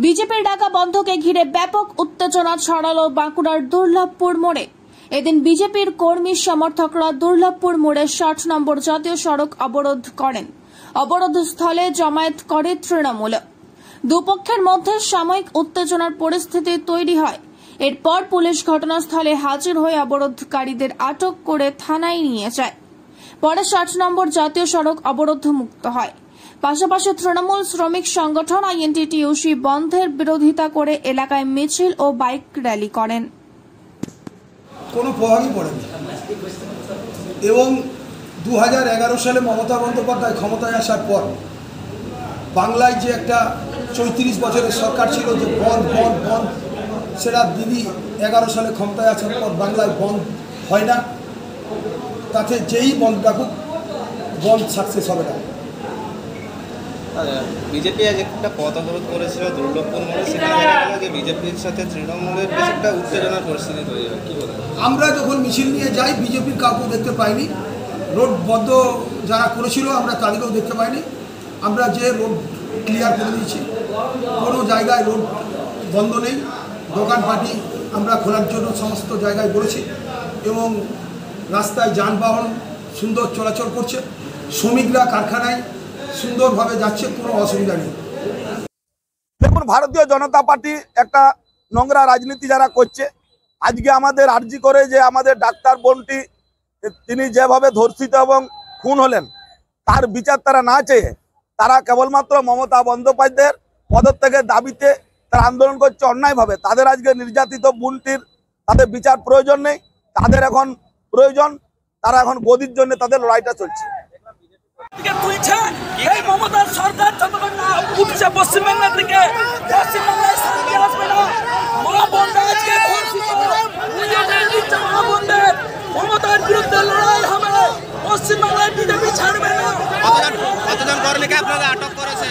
বিজেপির ডাকা বন্ধকে ঘিরে ব্যাপক উত্তেজনা ছড়ালো বাঁকুড়ার দুর্লভপুর মোড়ে। এদিন বিজেপির কর্মী সমর্থকরা দুর্লভপুর মোড়ে ৬০ নম্বর জাতীয় সড়ক অবরোধ করেন। অবরোধ স্থলে জমায়েত করে তৃণমূল। দুপক্ষের মধ্যে সাময়িক উত্তেজনার পরিস্থিতি তৈরি হয়। এরপর পুলিশ ঘটনাস্থলে হাজির হয়ে অবরোধকারীদের আটক করে থানায় নিয়ে যায়। পরে ৬০ নম্বর জাতীয় সড়ক অবরোধ মুক্ত হয়। পাশাপাশি তৃণমূল শ্রমিক সংগঠন আইএনটিটিইউসি বন্ধের বিরোধিতা করে এলাকায় মিছিল ও বাইক র্যালি করেন। কোনো প্রভাবই পড়েনি এবং 2011 সালে মমতা বন্দ্যোপাধ্যায় ক্ষমতায় আসার পর বাংলায় যে একটা 34 বছরের সরকার ছিল যে বন্ধ বন্ধ বন্ধ, সেটা দিদি 11 সালে ক্ষমতায় আসার পর বাংলায় বন্ধ হয় না। তাতে যেই বন্ধ ডাকুক বন্ধ সাকসেস হবে না। বিজেপি আজ একটা পথ অবরোধ করেছিল দুর্লভপুর মোড়ে, সেখানে দেখা গেল যে বিজেপির সাথে তৃণমূলের বেশ একটা উত্তেজনার পরিস্থিতি তৈরি হয়। কি বলেন? আমরা যখন মিছিল নিয়ে যাই বিজেপির কাউকে দেখতে পাইনি। রোড বন্ধ যারা করেছিল আমরা তাদেরকেও দেখতে পাইনি। আমরা যে রোড ক্লিয়ার করে দিয়েছি, কোনো জায়গায় রোড বন্ধ নেই। দোকানপাটি আমরা খোলার জন্য সমস্ত জায়গায় বলেছি এবং রাস্তায় যানবাহন সুন্দর চলাচল করছে। শ্রমিকরা কারখানায় সুন্দরভাবে যাচ্ছে, কোনো অসুবিধা নেই। দেখুন, ভারতীয় জনতা পার্টি একটা নোংরা রাজনীতি যারা করছে, আজকে আমাদের আর্জি করে যে আমাদের ডাক্তার বোনটি তিনি যেভাবে ধর্ষিত এবং খুন হলেন তার বিচার তারা না চেয়ে তারা কেবলমাত্র মমতা বন্দ্যোপাধ্যায়ের পদত্যাগের দাবিতে তারা আন্দোলন করছে অন্যায়ভাবে। তাদের আজকে নির্যাতিত বোনটির তাদের বিচার প্রয়োজন নেই, তাদের এখন প্রয়োজন তারা এখন গদির জন্য তাদের লড়াইটা চলছে। এই মমতার সরকার যতক্ষণ না উঠছে পশ্চিমবাংলা থেকে, পশ্চিমবাংলায় শান্তি আসবে না। মা বোনরা আজকে মা বোনদের মমতার বিরুদ্ধে লড়াই হবে। পশ্চিমবাংলায় বিজেপি ছাড়বে না। কতজন কর্মীকে আপনারা আটক করেছে?